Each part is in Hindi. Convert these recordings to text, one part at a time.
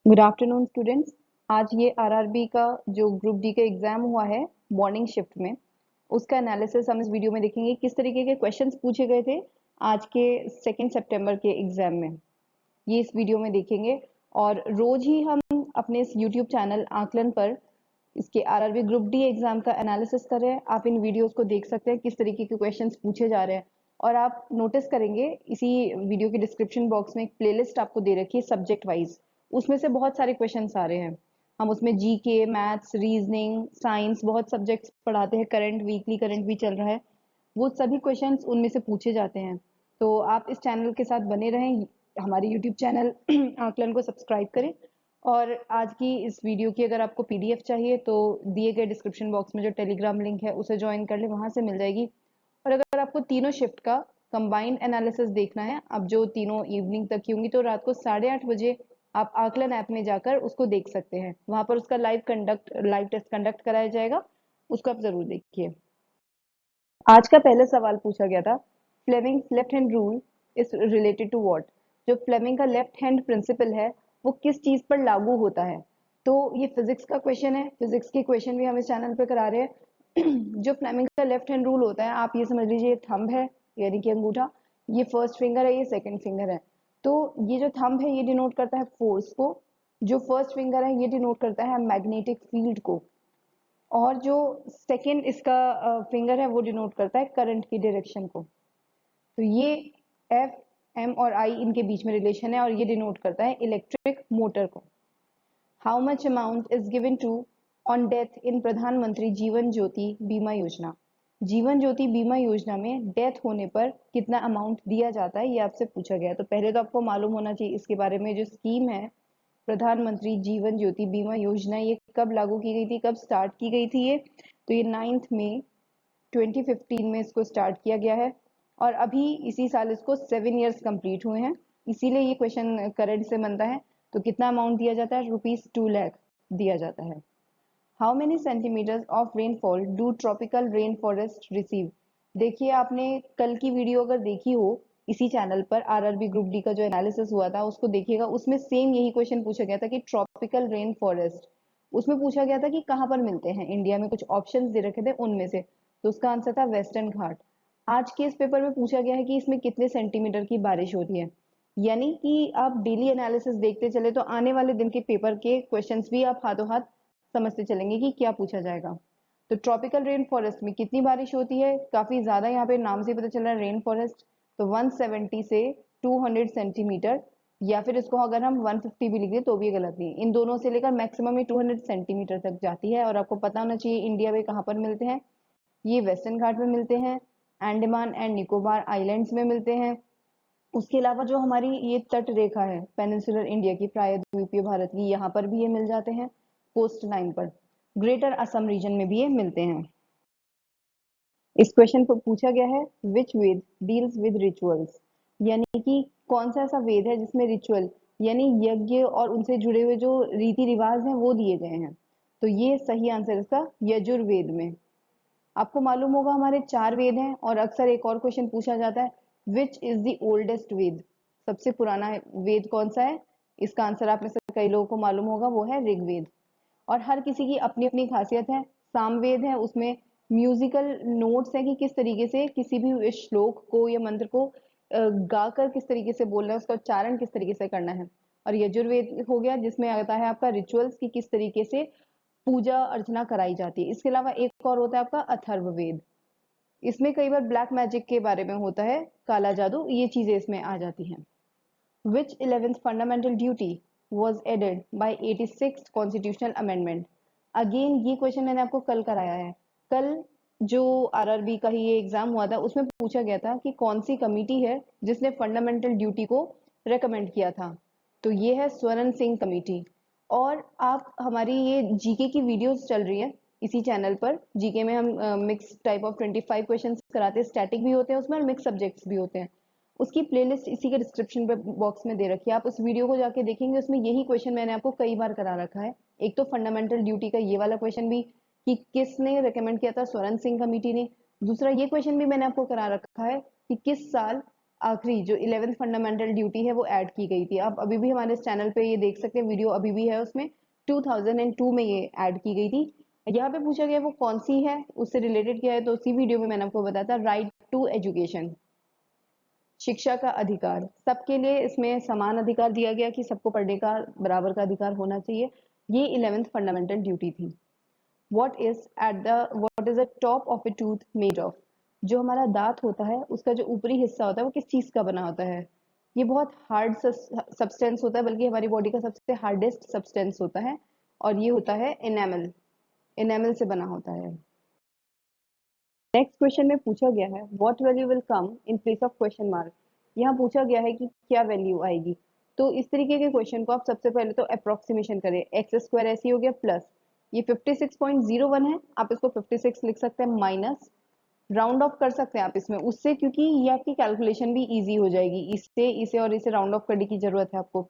Good afternoon students. आज ये आरआरबी का जो ग्रुप डी का एग्जाम हुआ है मॉर्निंग शिफ्ट में, उसका एनालिसिस हम इस वीडियो में देखेंगे। किस तरीके के क्वेश्चंस पूछे गए थे आज के 2 सितंबर के एग्जाम में, ये इस वीडियो में देखेंगे। और रोज ही हम अपने इस यूट्यूब चैनल आकलन पर इसके आरआरबी ग्रुप डी एग्जाम का एनालिसिस कर रहे हैं। आप इन वीडियोस को देख सकते हैं किस तरीके के क्वेश्चंस पूछे जा रहे हैं। और आप नोटिस करेंगे इसी वीडियो के डिस्क्रिप्शन बॉक्स में एक प्लेलिस्ट आपको दे रखी है सब्जेक्ट वाइज, उसमें से बहुत सारे क्वेश्चंस आ रहे हैं। हम उसमें जीके, मैथ्स, रीजनिंग, साइंस, बहुत सब्जेक्ट्स पढ़ाते हैं। करंट, वीकली करंट भी चल रहा है, वो सभी क्वेश्चंस उनमें से पूछे जाते हैं। तो आप इस चैनल के साथ बने रहें, हमारे यूट्यूब चैनल आकलन को सब्सक्राइब करें। और आज की इस वीडियो की अगर आपको पीडीएफ चाहिए तो दिए गए डिस्क्रिप्शन बॉक्स में जो टेलीग्राम लिंक है उसे ज्वाइन कर ले, वहां से मिल जाएगी। और अगर आपको तीनों शिफ्ट का कंबाइंड एनालिसिस देखना है, अब जो तीनों इवनिंग तक की होंगी, तो रात को 8:30 बजे आप आकलन ऐप में जाकर उसको देख सकते हैं। वहां पर उसका लाइव टेस्ट कंडक्ट कराया जाएगा, उसको आप जरूर देखिए। आज का पहला सवाल पूछा गया था, Fleming's left hand rule is related to what. जो फ्लेमिंग का लेफ्ट हैंड प्रिंसिपल है वो किस चीज पर लागू होता है। तो ये फिजिक्स का क्वेश्चन है, फिजिक्स के क्वेश्चन भी हम इस चैनल पे करा रहे हैं। जो फ्लेमिंग का लेफ्ट हैंड रूल होता है, आप ये समझ लीजिए, ये थंब है यानी कि अंगूठा, ये फर्स्ट फिंगर है, ये सेकंड फिंगर है। तो ये जो थंब है ये डिनोट करता है फोर्स को, जो फर्स्ट फिंगर है ये डिनोट करता है मैग्नेटिक फील्ड को, और जो सेकंड इसका फिंगर है वो डिनोट करता है करंट की डायरेक्शन को। तो ये एफ, एम और आई इनके बीच में रिलेशन है और ये डिनोट करता है इलेक्ट्रिक मोटर को। How much amount is given to on death in Pradhanmantri Jeevan ज्योति बीमा योजना। जीवन ज्योति बीमा योजना में डेथ होने पर कितना अमाउंट दिया जाता है, ये आपसे पूछा गया है। तो पहले तो आपको मालूम होना चाहिए इसके बारे में, जो स्कीम है प्रधानमंत्री जीवन ज्योति बीमा योजना, ये कब लागू की गई थी, कब स्टार्ट की गई थी ये। तो ये 9 मई 2015 में इसको स्टार्ट किया गया है और अभी इसी साल इसको 7 इयर्स कंप्लीट हुए हैं, इसीलिए ये क्वेश्चन करंट से बनता है। तो कितना अमाउंट दिया जाता है, ₹2 लाख दिया जाता है। How many centimetres of rainfall do tropical rain forest receive. देखिए, आपने कल की वीडियो अगर देखी हो इसी चैनल पर, आरआरबी ग्रुप डी का जो एनालिसिस हुआ था उसको देखिएगा, उसमें सेम यही क्वेश्चन पूछा गया था कि ट्रॉपिकल रेन फॉरेस्ट, उसमें पूछा गया था कि कहाँ पर मिलते हैं इंडिया में, कुछ ऑप्शंस दे रखे थे उनमें से, तो उसका आंसर था वेस्टर्न घाट। आज के इस पेपर में पूछा गया है कि इसमें कितने सेंटीमीटर की बारिश होती है। यानी कि आप डेली एनालिसिस देखते चले तो आने वाले दिन के पेपर के क्वेश्चंस भी आप हाथों हाथ समझते चलेंगे कि क्या पूछा जाएगा। तो ट्रॉपिकल रेन फॉरेस्ट में कितनी बारिश होती है, काफी ज्यादा, यहाँ पे नाम से ही पता चल रहा है रेन फॉरेस्ट। तो 170 से 200 सेंटीमीटर, या फिर इसको अगर हम 150 भी लिख दें तो भी गलत नहीं, इन दोनों से लेकर मैक्सिमम ही 200 सेंटीमीटर तक जाती है। और आपको पता होना चाहिए इंडिया में कहाँ पर मिलते हैं, ये वेस्टर्न घाट में मिलते हैं, अंडमान एंड निकोबार आइलैंड्स में मिलते हैं। उसके अलावा जो हमारी ये तट रेखा है पेनिनसुलर इंडिया की, प्रायद्वीपीय भारत की, यहाँ पर भी ये मिल जाते हैं कोस्ट लाइन पर। ग्रेटर असम रीजन में भी ये मिलते हैं। इस क्वेश्चन को पूछा गया है, विच वेद डील्स विद रिचुअल्स, यानी कि कौन सा ऐसा वेद है जिसमें रिचुअल यानी यज्ञ और उनसे जुड़े हुए जो रीति रिवाज हैं वो दिए गए हैं। तो ये सही आंसर इसका यजुर्वेद में। आपको मालूम होगा हमारे 4 वेद हैं और अक्सर एक और क्वेश्चन पूछा जाता है, विच इज द ओल्डेस्ट वेद, सबसे पुराना वेद कौन सा है। इसका आंसर आप में से कई लोगों को मालूम होगा, वो है ऋग्वेद। और हर किसी की अपनी अपनी खासियत है। सामवेद है, उसमें म्यूजिकल नोट्स है कि किस तरीके से किसी भी श्लोक को या मंत्र को गाकर किस तरीके से बोलना है, उसका उच्चारण किस तरीके से करना है। और यजुर्वेद हो गया जिसमें आता है आपका रिचुअल्स की किस तरीके से पूजा अर्चना कराई जाती है। इसके अलावा एक और होता है आपका अथर्ववेद, इसमें कई बार ब्लैक मैजिक के बारे में होता है, काला जादू, ये चीजें इसमें आ जाती हैं। Which 11th fundamental duty was added by 86th constitutional amendment? Again ये क्वेश्चन मैंने आपको कल कराया है। कल जो आरआरबी का ही ये एग्जाम हुआ था उसमें पूछा गया था कि कौन सी कमिटी है जिसने फंडामेंटल ड्यूटी को रेकमेंड किया था। तो ये है स्वर्ण सिंह कमेटी। और आप हमारी ये जीके की वीडियोस चल रही है इसी चैनल पर, जीके में हम मिक्स टाइप ऑफ 25 क्वेश्चंस कराते हैं, स्टैटिक भी होते हैं उसमें और मिक्स सब्जेक्ट्स भी होते हैं। उसकी प्लेलिस्ट इसी के डिस्क्रिप्शन बॉक्स में दे रखी है, आप उस वीडियो को जाके देखेंगे, उसमें यही क्वेश्चन मैंने आपको कई बार करा रखा है। एक तो फंडामेंटल ड्यूटी का ये वाला क्वेश्चन भी कि किसने रेकमेंड किया था, स्वर्ण सिंह कमेटी ने। दूसरा ये क्वेश्चन भी मैंने आपको करा रखा है कि किस साल आखिरी जो 11th फंडामेंटल ड्यूटी है वो ऐड की गई थी। आप अभी भी हमारे इस चैनल पे ये देख सकते हैं, वीडियो अभी भी है उसमें, 2002 में ये ऐड की गई थी। यहाँ पे पूछा गया वो कौन सी है, उससे रिलेटेड क्या है, तो उसी वीडियो में मैंने आपको बताया था, राइट टू एजुकेशन, शिक्षा का अधिकार। सबके लिए इसमें समान अधिकार दिया गया कि सबको पढ़ने का बराबर का अधिकार होना चाहिए। ये 11th फंडामेंटल ड्यूटी थी। What is the top of A tooth made of? जो हमारा दांत होता है उसका जो ऊपरी हिस्सा होता है वो किस चीज का बना होता है? ये बहुत हार्ड सब्सटेंस होता है, बल्कि हमारी बॉडी का सबसे हार्डेस्ट सब्सटेंस होता है, और ये होता है एनामल। एनामल से बना होता है। नेक्स्ट क्वेश्चन में पूछा गया है what value will come in place of question mark. यहाँ पूछा गया है कि क्या वैल्यू आएगी। तो इस तरीके के क्वेश्चन को आप सबसे पहले तो अप्रोक्सीमेशन करें। एक्स स्क्वायर ऐसे हो गया प्लस ये 56.01 है, आप इसको 56 लिख सकते हैं, माइनस राउंड ऑफ कर सकते हैं आप इसमें उससे, क्योंकि ये आपकी कैलकुलेशन भी इजी हो जाएगी। इससे इसे और इसे राउंड ऑफ करने की जरूरत है आपको।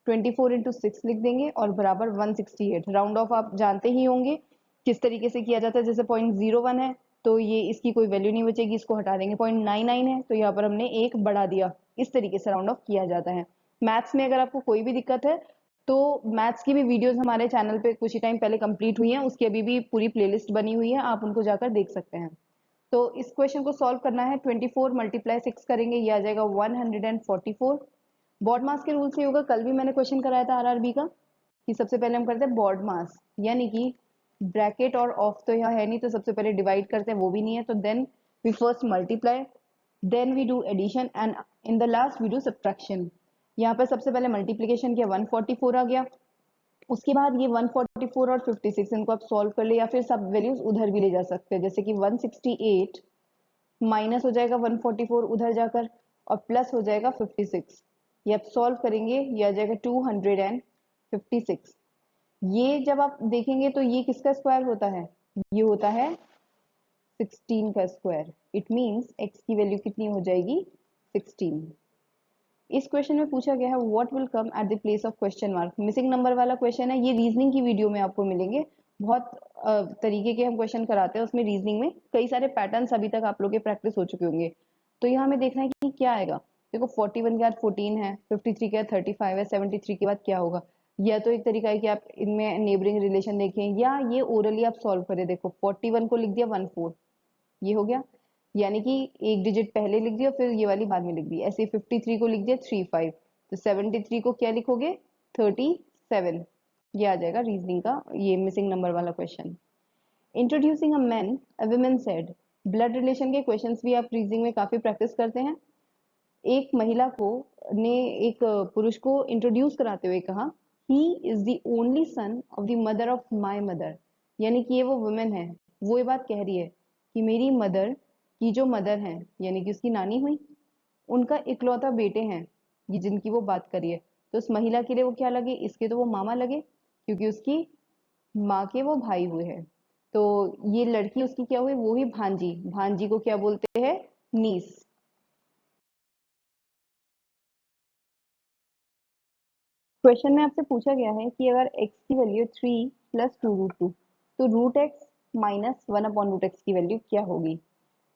24 इंटू 6 लिख देंगे और बराबर 168। राउंड ऑफ आप जानते ही होंगे किस तरीके से किया जाता है। जैसे 0.01 है तो ये इसकी कोई वैल्यू नहीं बचेगी, इसको हटा देंगे। 0.99 है तो यहाँ पर हमने एक बढ़ा दिया। इस तरीके से राउंड ऑफ किया जाता है। मैथ्स में अगर आपको कोई भी दिक्कत है तो मैथ्स की भी वीडियोस हमारे चैनल पे कुछ ही टाइम पहले कंप्लीट हुई हैं, उसकी अभी भी पूरी प्लेलिस्ट बनी हुई है, आप उनको जाकर देख सकते हैं। तो इस क्वेश्चन को सॉल्व करना है। 24 मल्टीप्लाई 6 करेंगे, ये आ जाएगा 144। बॉड मास के रूल से होगा। कल भी मैंने क्वेश्चन कराया था आरआरबी का कि सबसे पहले हम करते हैं बॉड मास, यानी कि ब्रैकेट और ऑफ तो यहाँ है नहीं, तो सबसे पहले डिवाइड करते हैं, वो भी नहीं है, तो then we first multiply, then we do addition and in the last we do subtraction. यहाँ पर सबसे पहले मल्टीप्लीकेशन किया, 144 आ गया। उसके बाद ये 144 और 56 इनको आप सॉल्व कर ले, या फिर सब वैल्यूज उधर भी ले जा सकते हैं, जैसे कि 168 माइनस हो जाएगा 144 उधर जाकर, और प्लस हो जाएगा 56। ये आप सॉल्व करेंगे, ये आ जाएगा 256। ये जब आप देखेंगे तो ये किसका स्क्वायर होता है? ये होता है 16 का स्क्वायर। इट मींस x की वैल्यू कितनी हो जाएगी? 16। इस क्वेश्चन में पूछा गया है what will come at the place of question mark. Missing number वाला क्वेश्चन है, ये रीजनिंग की वीडियो में आपको मिलेंगे। बहुत तरीके के हम क्वेश्चन कराते हैं उसमें। रीजनिंग में कई सारे पैटर्न्स अभी तक आप लोग के प्रैक्टिस हो चुके होंगे, तो यहाँ हमें देखना है कि क्या आएगा। देखो 41 के बाद 14 है, 53 के बाद 35 है, 73 के बाद क्या होगा। या तो एक तरीका है कि आप इनमें नेबरिंग रिलेशन देखें, या ये ओरली आप सॉल्व करें। देखो 41 को लिख दिया 14, ये हो गया, यानी कि एक डिजिट पहले लिख दिया, फिर ये वाली बाद में लिख दी। ऐसे 53 को लिख दिया 35, तो 73 को क्या लिखोगे? 37। ये आ जाएगा रीजनिंग का ये मिसिंग नंबर वाला question. Introducing a man a women said. Blood relation के क्वेश्चंस भी आप रीजनिंग में काफी प्रैक्टिस करते हैं। एक महिला को ने एक पुरुष को इंट्रोड्यूस कराते हुए कहा, he is the only son of the mother of my mother. यानी कि ये वो वुमेन है, वो ये बात कह रही है कि मेरी मदर की जो मदर है, यानी कि उसकी नानी हुई, उनका इकलौता बेटे हैं ये, जिनकी वो बात करी है। तो उस महिला के लिए वो क्या लगे? इसके तो वो मामा लगे, क्योंकि उसकी माँ के वो भाई हुए हैं। तो ये लड़की उसकी क्या हुई? वो ही भांजी। भांजी को क्या बोलते हैं? नीस। क्वेश्चन में आपसे पूछा गया है कि अगर x की वैल्यू 3 प्लस 2√2, तो रूट एक्स माइनस 1/√x की वैल्यू क्या होगी।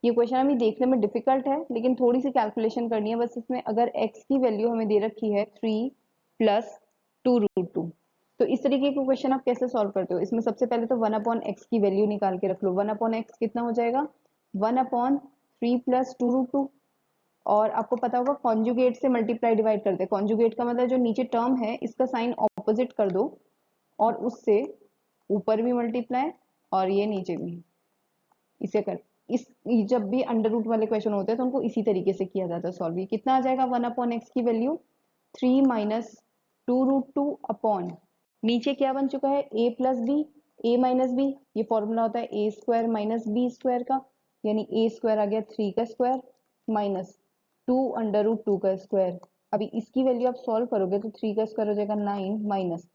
ये क्वेश्चन अभी देखने में डिफिकल्ट है, लेकिन थोड़ी सी कैलकुलेशन करनी है बस इसमें। अगर x की वैल्यू हमें दे रखी है 3 प्लस 2√2, तो इस तरीके के क्वेश्चन आप कैसे सॉल्व करते हो? इसमें सबसे पहले तो 1/x की वैल्यू निकाल के रख लो। 1/x कितना हो जाएगा? 1/3 प्लस 2√2। और आपको पता होगा कॉन्जुगेट से मल्टीप्लाई डिवाइड करते हैं। कॉन्जुगेट का मतलब जो नीचे टर्म है इसका साइन ऑपोजिट कर दो, और उससे ऊपर भी मल्टीप्लाई और ये नीचे भी, इसे कर। इस जब भी अंडर रूट वाले क्वेश्चन होते हैं तो उनको इसी तरीके से किया जाता है सॉल्व। ये कितना आ जाएगा? 1/x की वैल्यू 3 माइनस 2√2 अपॉन, नीचे क्या बन चुका है? a plus b, a minus b. ये फॉर्मूला होता है a square minus b square का, यानी ए स्क्वायर आ गया 3 का स्क्वायर माइनस 2√2 का स्क्वायर। अभी इसकी वैल्यू आप सॉल्व करोगे तो 3 का स्क्वायर हो जाएगा 9 माइनस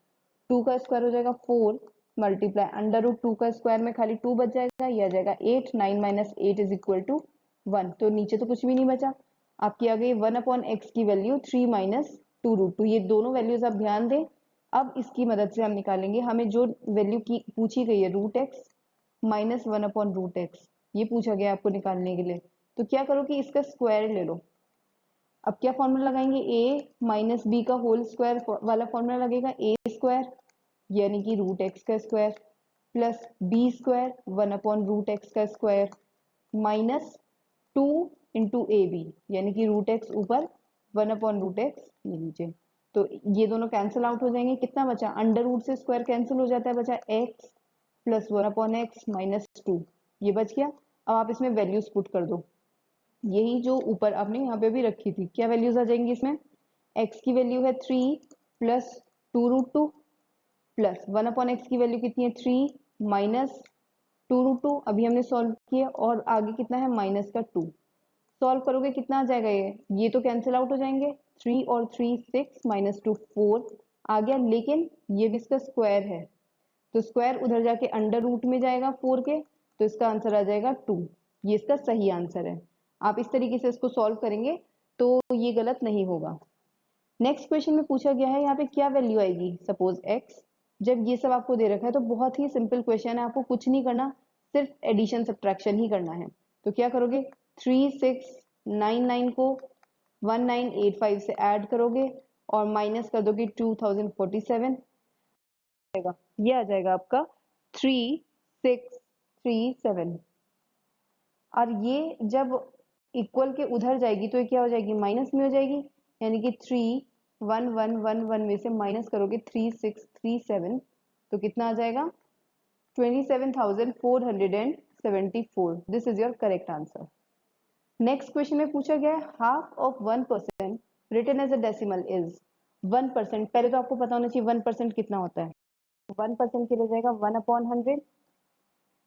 2 का स्क्वायर हो जाएगा 4 मल्टीप्लाई अंडर रूट 2 का स्क्वायर में खाली 2 बच जाएगा, ये आ जाएगा 8। 9 माइनस 8 इज इक्वल टू 1। तो नीचे तो कुछ भी नहीं बचा, आपकी आ गई 1/x की वैल्यू 3 माइनस 2√2। ये दोनों वैल्यूज आप ध्यान दें। अब इसकी मदद से हम निकालेंगे, हमें जो वैल्यू की पूछी गई है रूट एक्स माइनस 1/√x, ये पूछा गया आपको निकालने के लिए। तो क्या करो कि इसका स्क्वायर ले लो। अब क्या फॉर्मूला लगाएंगे, a माइनस बी का होल स्क्वायर वाला फॉर्मूला लगेगा, ए स्क्वायर यानी कि रूट एक्स का square plus b square 1/√x का square minus 2 into a b यानी कि रूट एक्स ऊपर 1/√x ये नीचे। तो ये दोनों कैंसिल आउट हो जाएंगे, कितना बचा, अंडर रूट से स्क्वायर कैंसिल हो जाता है, बचा x प्लस 1/x माइनस 2, ये बच गया। अब आप इसमें वैल्यूज पुट कर दो, यही जो ऊपर आपने यहाँ पे भी रखी थी, क्या वैल्यूज आ जाएंगी इसमें, x की वैल्यू है 3 प्लस 2√2 प्लस 1/x की वैल्यू कितनी है 3 माइनस 2√2, अभी हमने सॉल्व किया, और आगे कितना है माइनस का 2, सॉल्व करोगे कितना आ जाएगा, ये तो कैंसिल आउट हो जाएंगे, 3 और 3 6 माइनस 2 4 आ गया, लेकिन ये भी इसका स्क्वायर है तो स्क्वायर उधर जाके अंडर रूट में जाएगा 4 के, तो इसका आंसर आ जाएगा 2, ये इसका सही आंसर है। आप इस तरीके से इसको सॉल्व करेंगे तो ये गलत नहीं होगा। नेक्स्ट क्वेश्चन में पूछा गया है यहाँ पे क्या वैल्यू आएगी, सपोज x, जब ये सब आपको दे रखा है तो बहुत ही सिंपल क्वेश्चन है, आपको कुछ नहीं करना, सिर्फ एडिशन सब्ट्रैक्शन ही करना है। तो क्या करोगे, 3699 को 1985 से ऐड करोगे और माइनस कर दोगे 2047, ये आ जाएगा आपका 3637। और ये जब इक्वल के उधर जाएगी तो ये क्या हो जाएगी, माइनस में हो जाएगी, यानी कि 31111 में से माइनस करोगे 3637 तो कितना आ जाएगा 27,474। This is your correct answer. Next question में पूछा गया है half of 1% written as a decimal is 1%, पहले तो आपको पता होना चाहिए 1% कितना होता है, 1% के लिए जाएगा 1/100,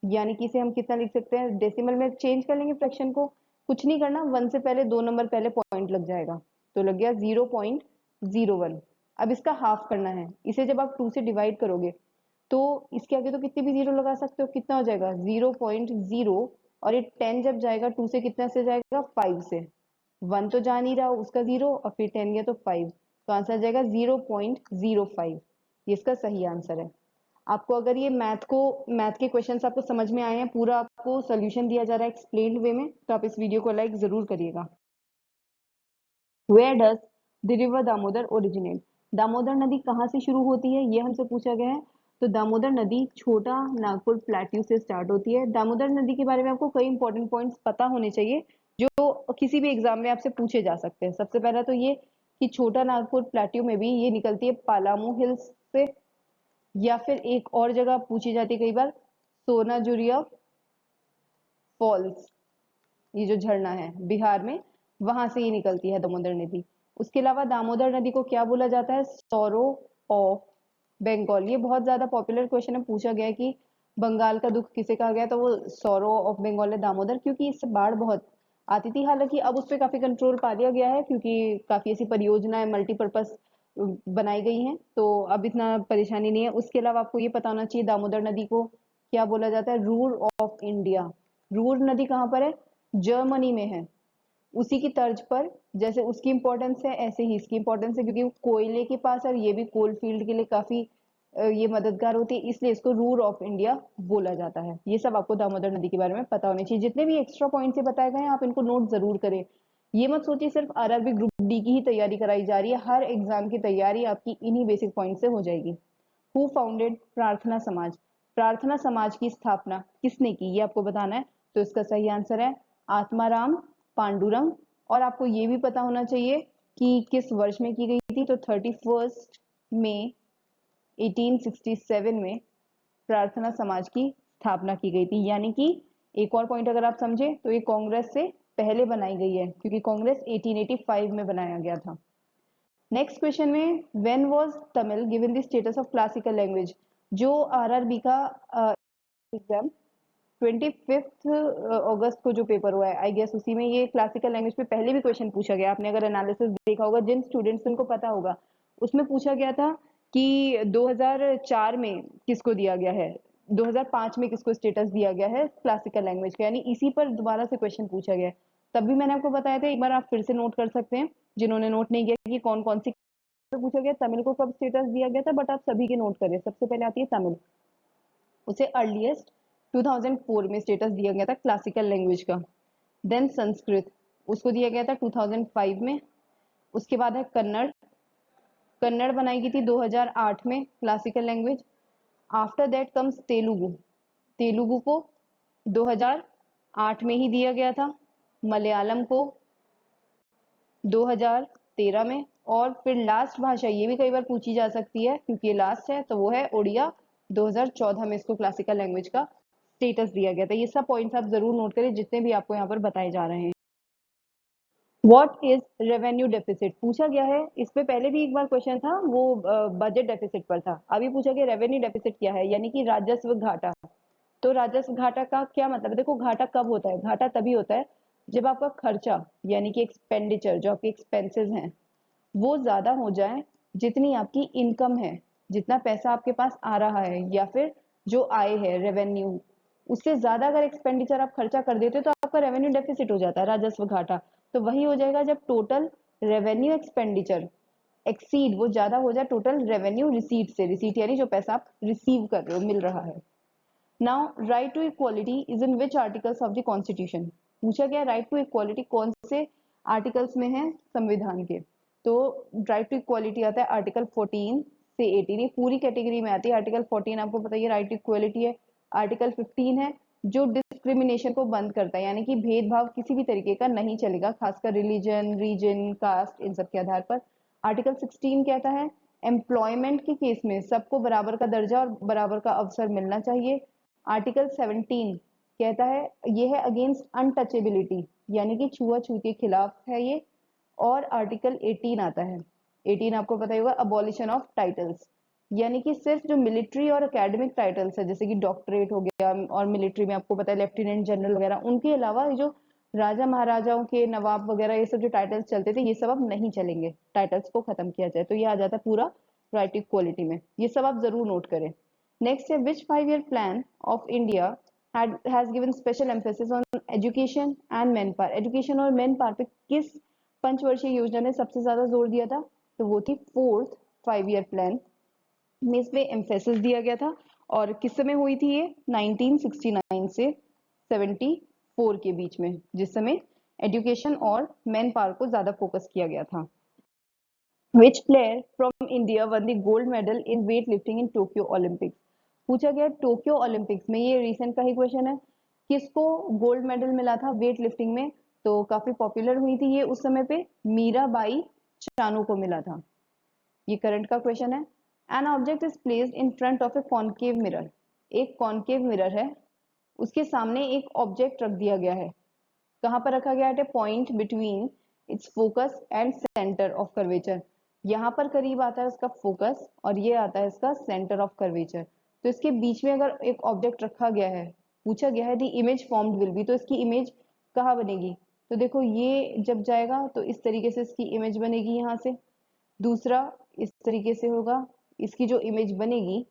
यानी कि इसे हम कितना लिख सकते हैं, डेसिमल में चेंज कर लेंगे फ्रैक्शन को, कुछ नहीं करना, 1 से पहले 2 नंबर पहले पॉइंट लग जाएगा, तो लग गया 0.01। अब इसका हाफ करना है, इसे जब आप 2 से डिवाइड करोगे तो इसके आगे तो कितने भी जीरो लगा सकते हो, कितना हो जाएगा 0.0, और ये 10 जब जाएगा 2 से कितना से जाएगा 5 से, 1 तो जा नहीं रहा उसका 0 और फिर 10 गया तो 5, तो आंसर आ जाएगा 0.05, ये इसका सही आंसर है। आपको अगर ये मैथ के क्वेश्चंस आपको समझ में आए हैं, पूरा आपको सोल्यूशन दिया जा रहा है एक्सप्लेन्ड वे में, तो आप इस वीडियो को लाइक जरूर करिएगा। Where does the river Damodar originate, Damodar नदी कहाँ से शुरू होती है, ये हमसे पूछा गया है। तो दामोदर नदी छोटा नागपुर प्लेट्यू से स्टार्ट होती है। दामोदर नदी के बारे में आपको कई इंपॉर्टेंट पॉइंट्स पता होने चाहिए जो किसी भी एग्जाम में आपसे पूछे जा सकते हैं। सबसे पहला तो ये कि छोटा नागपुर प्लेट्यू में भी ये निकलती है पालामू हिल्स से, या फिर एक और जगह पूछी जाती है कई बार, सोनाजुरिया फॉल्स, ये जो झरना है बिहार में, वहां से ये निकलती है दामोदर नदी। उसके अलावा दामोदर नदी को क्या बोला जाता है, सौरो ऑफ बंगाल, ये बहुत ज्यादा पॉपुलर क्वेश्चन है, पूछा गया है कि बंगाल का दुख किसे कहा गया, तो वो सौरो ऑफ बंगाल है दामोदर, क्योंकि इससे बाढ़ बहुत आती थी। हालांकि अब उस पर काफी कंट्रोल पा लिया गया है क्योंकि काफी ऐसी परियोजनाएं मल्टीपर्पज बनाई गई हैं, तो अब इतना परेशानी नहीं है। उसके अलावा आपको ये पता होना चाहिए दामोदर नदी को क्या बोला जाता है, रूर ऑफ इंडिया। रूर नदी कहाँ पर है, जर्मनी में है। उसी की तर्ज पर जैसे उसकी इंपॉर्टेंस है ऐसे ही इसकी इंपॉर्टेंस है, क्योंकि वो कोयले के पास है और ये भी कोल फील्ड के लिए काफी ये मददगार होती है, इसलिए इसको रूर ऑफ इंडिया बोला जाता है। ये सब आपको दामोदर नदी के बारे में पता होने चाहिए। जितने भी एक्स्ट्रा पॉइंट से बताए गए हैं आप इनको नोट जरूर करें। ये मत सोचिए सिर्फ आरआरबी ग्रुप डी की ही तैयारी कराई जा रही है, हर एग्जाम की तैयारी आपकी इन्हीं बेसिक पॉइंट से हो जाएगी। हु फाउंडेड प्रार्थना समाज, प्रार्थना समाज की स्थापना किसने की, ये आपको बताना है। तो इसका सही आंसर है आत्माराम पांडुरंग। और आपको ये भी पता होना चाहिए कि किस वर्ष में की गई थी, तो 31 मई 1867 में प्रार्थना समाज की स्थापना की गई थी। यानी कि एक और पॉइंट अगर आप समझे तो ये कांग्रेस से पहले बनाई गई है, क्योंकि कांग्रेस 1885 में बनाया गया था। नेक्स्ट क्वेश्चन में when was Tamil given the status of classical language, जो आरआरबी का एग्जाम 25 अगस्त को जो पेपर हुआ है, आई गेस उसी में ये क्लासिकल लैंग्वेज पे पहले भी क्वेश्चन पूछा गया। आपने अगर एनालिसिस देखा होगा, जिन स्टूडेंट्स को पता होगा, उसमें पूछा गया था कि 2004 में किसको दिया गया है, 2005 में किसको स्टेटस दिया गया है क्लासिकल लैंग्वेज का, यानी इसी पर दोबारा से क्वेश्चन पूछा गया है। तब भी मैंने आपको बताया था, एक बार आप फिर से नोट कर सकते हैं जिन्होंने नोट नहीं किया कि कौन कौन सी पूछा गया, तमिल को कब स्टेटस दिया गया था, बट आप सभी के नोट करें। सबसे पहले आती है तमिल, उसे अर्लीस्ट 2004 में स्टेटस दिया गया था क्लासिकल लैंग्वेज का। देन संस्कृत, उसको दिया गया था 2005 में। उसके बाद है कन्नड़, कन्नड़ बनाई गई थी 2008 में classical language. After that comes Telugu, Telugu को 2008 में ही दिया गया था, मलयालम को 2013 में, और फिर लास्ट भाषा ये भी कई बार पूछी जा सकती है क्योंकि ये लास्ट है, तो वो है उड़िया। 2014 में इसको क्लासिकल लैंग्वेज का स्टेटस दिया गया था। ये सब पॉइंट्स आप जरूर नोट करें जितने भी आपको यहाँ पर बताए जा रहे हैं। व्हाट इज रेवेन्यू डेफिसिट पूछा गया है। इस पे पहले भी एक बार क्वेश्चन था, वो बजट डेफिसिट पर था। अभी पूछा गया रेवेन्यू डेफिसिट क्या है, यानी कि राजस्व घाटा। तो राजस्व घाटा का क्या मतलब है? देखो, घाटा कब होता है? घाटा तभी होता है जब आपका खर्चा यानी कि एक्सपेंडिचर, जो आपके एक्सपेंसेस हैं, वो ज्यादा हो जाए जितनी आपकी इनकम है, जितना पैसा आपके पास आ रहा है, या फिर जो आय है रेवेन्यू, उससे ज्यादा अगर एक्सपेंडिचर आप खर्चा कर देते हो तो आपका रेवेन्यू डेफिसिट हो जाता है, राजस्व घाटा। तो वही हो जाएगा जब टोटल रेवेन्यू एक्सपेंडिचर एक्सीड, वो ज्यादा हो जाए टोटल रेवेन्यू रिसीट से। रिसीट यानी जो पैसा आप रिसीव कर रहे हो, मिल रहा है। Now right to equality is in which articles of the constitution पूछा गया। राइट टू इक्वालिटी कौन से आर्टिकल्स में है संविधान के? तो राइट टू इक्वालिटी आता है आर्टिकल 14 से 18, ये पूरी कैटेगरी में आती है। आर्टिकल 14 आपको पता है राइट टू इक्वालिटी है। आर्टिकल 15 है जो डिस्क्रिमिनेशन को बंद करता है, यानी कि भेदभाव किसी भी तरीके का नहीं चलेगा, खासकर रिलीजन, रीजन, कास्ट, इन सब के आधार पर। आर्टिकल 16 कहता है एम्प्लॉयमेंट के केस में सबको बराबर का दर्जा और बराबर का अवसर मिलना चाहिए। आर्टिकल 17 कहता है ये है अगेंस्ट अनटचेबिलिटी, यानी कि छुआछूत के खिलाफ है ये। और आर्टिकल 18 आता है, 18 आपको पता ही होगा, अबॉलिशन ऑफ टाइटल्स, यानी कि सिर्फ जो मिलिट्री और एकेडमिक टाइटल्स है, जैसे कि डॉक्टरेट हो गया, और मिलिट्री में आपको पता है लेफ्टिनेंट जनरल वगैरह, उनके अलावा जो राजा महाराजाओं के, नवाब वगैरह, ये सब जो टाइटल्स चलते थे, ये सब अब नहीं चलेंगे, टाइटल्स को खत्म किया जाए। तो ये आ जाता है पूरा राइट इक्वालिटी में। ये सब आप जरूर नोट करें। नेक्स्ट है विच 5 year plan of India has given special emphasis on education and manpower। Education और मैन पावर पे किस पंचवर्षीय योजना ने सबसे ज्यादा जोर दिया था? तो वो थी 4th 5 year प्लान में, इसमें एम्फेसिस दिया गया था। और किस समय हुई थी ये? 1969 से 74 के बीच में, जिस समय एजुकेशन और मैन पावर को ज्यादा फोकस किया गया था। विच player from India one the gold medal in weight lifting in Tokyo Olympics पूछा गया। टोक्यो ओलंपिक्स में, ये रिसेंट का ही क्वेश्चन है, किसको गोल्ड मेडल मिला था वेट लिफ्टिंग में? तो काफी पॉपुलर हुई थी ये उस समय पे, मीराबाई चानू को मिला था। ये करंट का क्वेश्चन है। An object is placed in front of A concave mirror. एक कॉनकेव मिरर है, उसके सामने एक ऑब्जेक्ट रख दिया गया है। कहाँ पर रखा गया है? Point between its focus and centre of curvature. यहाँ पर करीब आता है उसका फोकस और ये आता है इसका सेंटर ऑफ कर्वेचर। तो इसके बीच में अगर एक ऑब्जेक्ट रखा गया है, पूछा गया है the image formed will be, तो इसकी इमेज कहाँ बनेगी? तो देखो, ये जब जाएगा तो इस तरीके से इसकी इमेज बनेगी यहाँ से। दूसरा इस तरीके से होगा, इसकी जो इमेज बनेगी,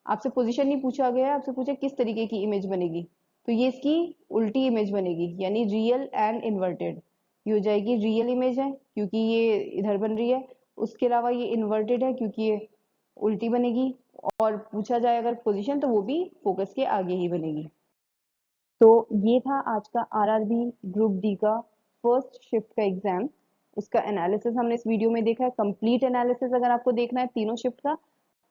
आपसे पोजीशन नहीं पूछा गया है, आपसे पूछा किस तरीके की इमेज बनेगी, तो ये इसकी उल्टी इमेज बनेगी, यानी रियल एंड इन्वर्टेड। ये हो जाएगी रियल इमेज है क्योंकि ये इधर बन रही है, उसके अलावा ये इन्वर्टेड है क्योंकि ये उल्टी बनेगी। और पूछा जाए अगर पोजीशन, तो वो भी फोकस के आगे ही बनेगी। तो ये था आज का आरआरबी ग्रुप डी का फर्स्ट शिफ्ट का एग्जाम। उसका एनालिसिस हमने इस वीडियो में देखा है। कंप्लीट एनालिसिस अगर आपको देखना है तीनों शिफ्ट का,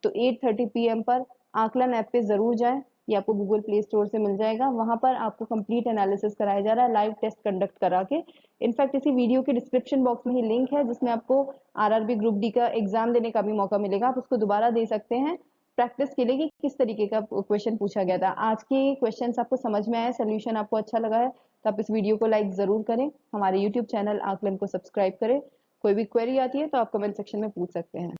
तो 8:30 PM पर आकलन ऐप पे जरूर जाएं। ये आपको गूगल प्ले स्टोर से मिल जाएगा। वहां पर आपको कंप्लीट एनालिसिस कराया जा रहा है, लाइव टेस्ट कंडक्ट करा के। इनफैक्ट इसी वीडियो के डिस्क्रिप्शन बॉक्स में ही लिंक है जिसमें आपको आरआरबी ग्रुप डी का एग्जाम देने का भी मौका मिलेगा। आप उसको दोबारा दे सकते हैं प्रैक्टिस के लिए कि किस तरीके का क्वेश्चन पूछा गया था। आज के क्वेश्चंस आपको समझ में आया, सोल्यूशन आपको अच्छा लगा है, तो आप इस वीडियो को लाइक जरूर करें। हमारे यूट्यूब चैनल आकलन को सब्सक्राइब करें। कोई भी क्वेरी आती है तो आप कमेंट सेक्शन में पूछ सकते हैं।